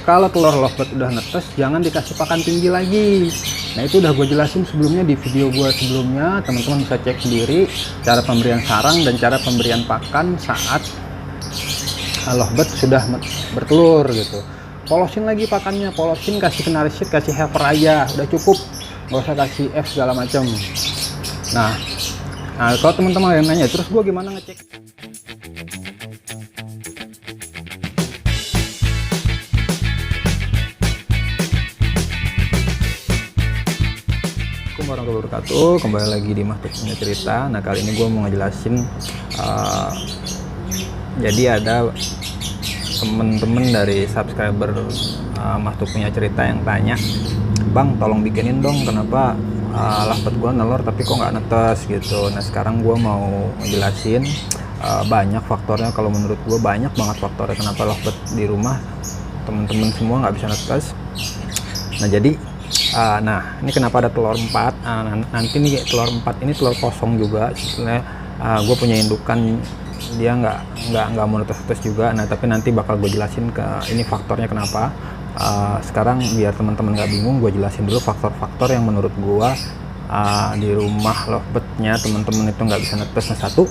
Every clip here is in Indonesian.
kalau telur lovebird udah netes, jangan dikasih pakan tinggi lagi. Nah, itu udah gue jelasin sebelumnya di video gue sebelumnya. Teman-teman bisa cek sendiri cara pemberian sarang dan cara pemberian pakan saat lovebird sudah bertelur gitu. Polosin lagi pakannya, polosin, kasih canary seed, kasih heifer aja, udah cukup, nggak usah kasih F segala macam. Nah, kalau teman-teman yang nanya, terus gue gimana ngecek? Assalamualaikum warahmatullahi wabarakatuh, kembali lagi di Mas Tuk Punya Cerita. Nah, kali ini gue mau ngejelasin, jadi ada temen-temen dari subscriber Mas Tuk Punya Cerita yang tanya, "Bang, tolong bikinin dong, kenapa lovebird gue nelor tapi kok nggak netes gitu." Nah, sekarang gue mau ngejelasin banyak faktornya. Kalau menurut gue banyak banget faktornya kenapa lovebird di rumah temen-temen semua nggak bisa netes. Nah, jadi ini kenapa ada telur 4. Nanti nih telur 4 ini telur kosong juga. Sebenarnya gue punya indukan, dia nggak mau netes juga. Nah, tapi nanti bakal gue jelasin ini faktornya kenapa. Sekarang biar teman-teman nggak bingung, gue jelasin dulu faktor-faktor yang menurut gue di rumah lovebirdnya teman-teman itu nggak bisa netes. Nah, satu,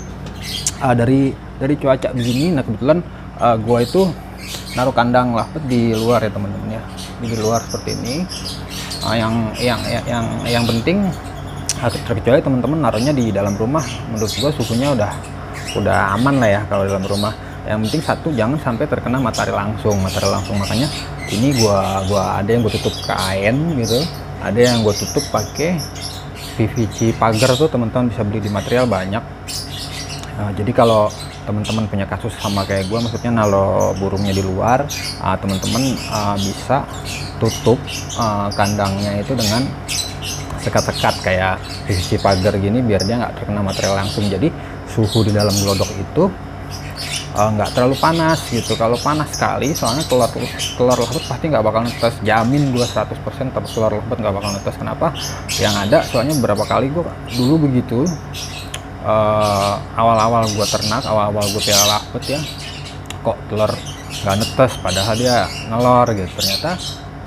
dari cuaca begini. Nah, kebetulan gue itu naruh kandang lovebird di luar ya teman-teman ya, di luar seperti ini. Yang penting terkecuali teman-teman naruhnya di dalam rumah, menurut gua suhunya udah aman lah ya kalau dalam rumah. Yang penting satu, jangan sampai terkena matahari langsung. Makanya ini gua ada yang gua tutup kain gitu, ada yang gua tutup pakai PVC pagar tuh, teman-teman bisa beli di material banyak. Jadi kalau teman-teman punya kasus sama kayak gue, maksudnya nalo burungnya di luar, teman-teman bisa tutup kandangnya itu dengan sekat-sekat kayak PVC pagar gini, biar dia nggak terkena material langsung. Jadi suhu di dalam glodok itu nggak terlalu panas gitu. Kalau panas sekali, soalnya telur lovebird pasti nggak bakal netes. Jamin gue 100% telur lovebird nggak bakal netes. Kenapa? Yang ada soalnya beberapa kali gue dulu begitu. Awal-awal gue ternak, awal-awal gue pelihara lovebird ya, kok telur nggak netes padahal dia nelor gitu. Ternyata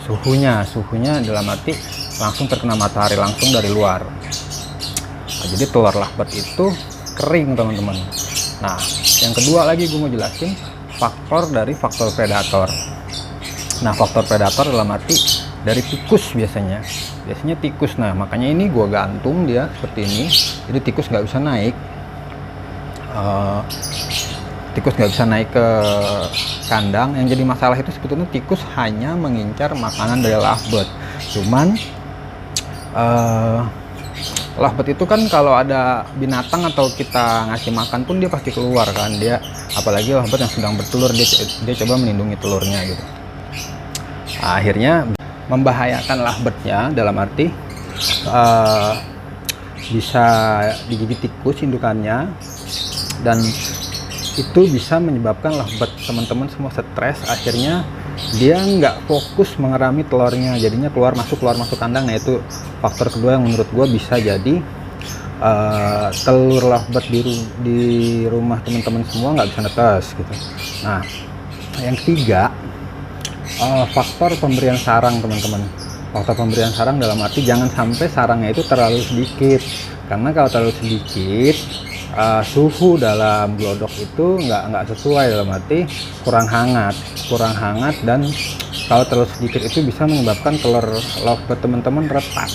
suhunya dalam arti langsung terkena matahari langsung dari luar. Nah, jadi telur lovebird itu kering teman-teman. Nah, yang kedua lagi gue mau jelasin faktor predator. Nah, faktor predator dalam arti dari tikus biasanya tikus. Nah, makanya ini gue gantung dia seperti ini, jadi tikus nggak bisa naik. Tikus nggak bisa naik ke kandang. Yang jadi masalah itu sebetulnya tikus hanya mengincar makanan dari lovebird. Cuman lovebird itu kan kalau ada binatang atau kita ngasih makan pun dia pasti keluar kan. Dia apalagi lovebird yang sedang bertelur, dia coba melindungi telurnya gitu. Akhirnya membahayakan lovebirdnya dalam arti bisa digigit tikus indukannya, dan itu bisa menyebabkan lovebird teman-teman semua stres. Akhirnya dia nggak fokus mengerami telurnya, jadinya keluar masuk kandang. Nah, itu faktor kedua yang menurut gue bisa jadi telur lovebird di rumah teman-teman semua nggak bisa netes gitu. Nah, yang ketiga, faktor pemberian sarang teman-teman. Faktor pemberian sarang dalam arti jangan sampai sarangnya itu terlalu sedikit, karena kalau terlalu sedikit suhu dalam glodok itu nggak sesuai, dalam arti kurang hangat, dan kalau terlalu sedikit itu bisa menyebabkan telur lovebird teman-teman retak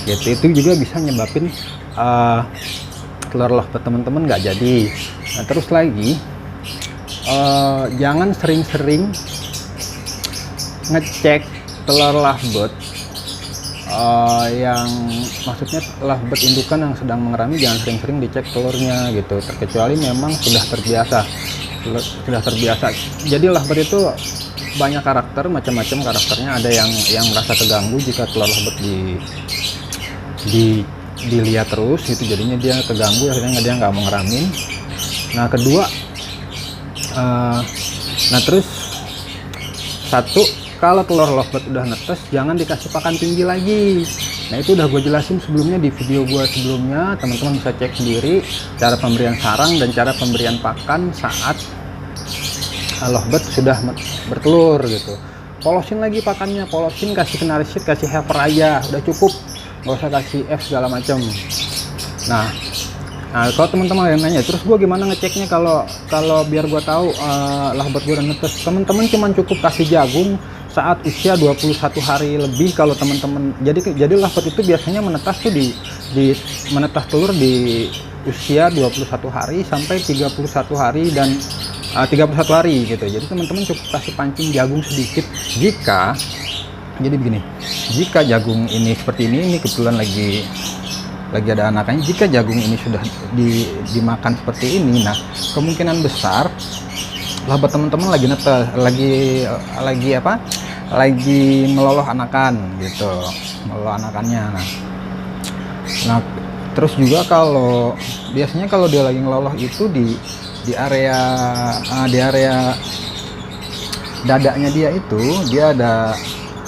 gitu. Itu juga bisa nyebabin telur lovebird teman-teman nggak jadi. Nah, terus lagi jangan sering-sering ngecek telur lovebird, yang maksudnya lovebird indukan yang sedang mengerami, jangan sering-sering dicek telurnya gitu, terkecuali memang sudah terbiasa. Jadi lovebird itu banyak karakter, macam-macam karakternya. Ada yang merasa terganggu jika telur lovebird dilihat terus gitu, jadinya dia keganggu, akhirnya dia nggak mau ngeramin. Nah, kedua, terus satu, kalau telur lovebird udah netes, jangan dikasih pakan tinggi lagi. Nah, itu udah gue jelasin sebelumnya di video gue sebelumnya. Teman-teman bisa cek sendiri cara pemberian sarang dan cara pemberian pakan saat lovebird sudah bertelur gitu. polosin lagi pakannya, polosin, kasih knarisit, kasih heifer aja, udah cukup, nggak usah kasih F segala macam. Nah, kalau teman-teman yang nanya, terus gue gimana ngeceknya kalau biar gue tahu lovebird gue udah netes? Teman-teman cuman cukup kasih jagung saat usia 21 hari lebih. Kalau teman-teman, jadi lovebird itu biasanya menetas tuh di menetas telur di usia 21 hari sampai 31 hari dan 31 hari gitu. Jadi teman-teman cukup kasih pancing jagung sedikit. Jadi begini, jika jagung ini seperti ini kebetulan lagi ada anakannya, jika jagung ini sudah dimakan seperti ini, nah kemungkinan besar lovebird teman-teman lagi netes, lagi meloloh anakan gitu, meloloh anakannya. Nah terus juga biasanya kalau dia lagi ngeloloh itu di area dadanya dia itu dia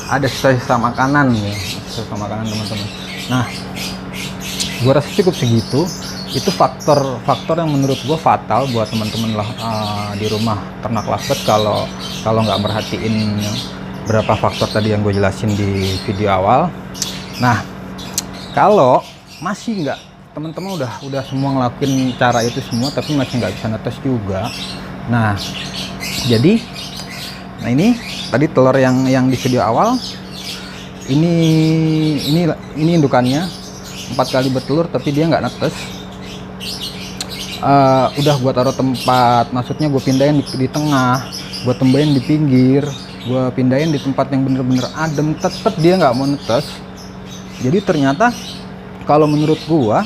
ada sisa makanan ya, sisa makanan teman-teman. Nah, gua rasa cukup segitu. Itu faktor yang menurut gua fatal buat teman-teman di rumah ternak lovebird kalau nggak merhatiin berapa faktor tadi yang gue jelasin di video awal. Nah, kalau masih nggak, teman-teman udah semua ngelakuin cara itu semua tapi masih nggak bisa netes juga. Nah ini tadi telur yang di video awal, ini indukannya 4 kali bertelur tapi dia nggak netes. Udah gua taruh tempat, maksudnya gue pindahin di tengah, gue tembahin di pinggir, gue pindahin di tempat yang bener-bener adem, tetep dia nggak mau netes. Jadi ternyata kalau menurut gua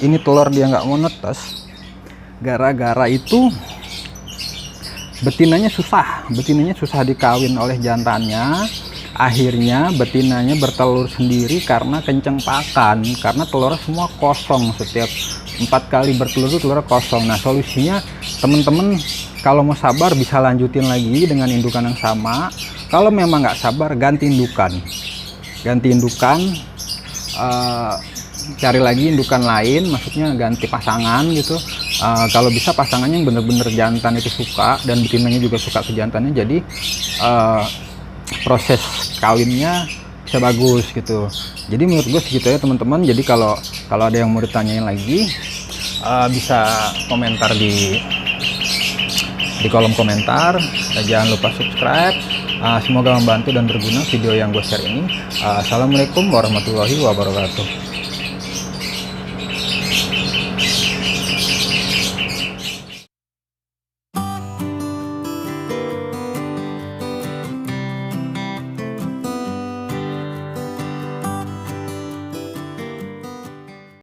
ini telur dia nggak mau netes gara-gara itu betinanya susah dikawin oleh jantannya. Akhirnya betinanya bertelur sendiri karena kenceng pakan, karena telurnya semua kosong. Setiap 4 kali bertelur itu telurnya kosong. Nah solusinya temen-temen kalau mau sabar bisa lanjutin lagi dengan indukan yang sama. Kalau memang nggak sabar ganti indukan, cari lagi indukan lain, maksudnya ganti pasangan gitu. Kalau bisa pasangannya yang bener-bener jantan itu suka dan betinanya juga suka ke jantannya, jadi proses kawinnya bisa bagus gitu. Jadi menurut gue segitu ya teman-teman. Jadi kalau ada yang mau ditanyain lagi bisa komentar di kolom komentar. Jangan lupa subscribe. Semoga membantu dan berguna video yang gue share ini. Assalamualaikum warahmatullahi wabarakatuh.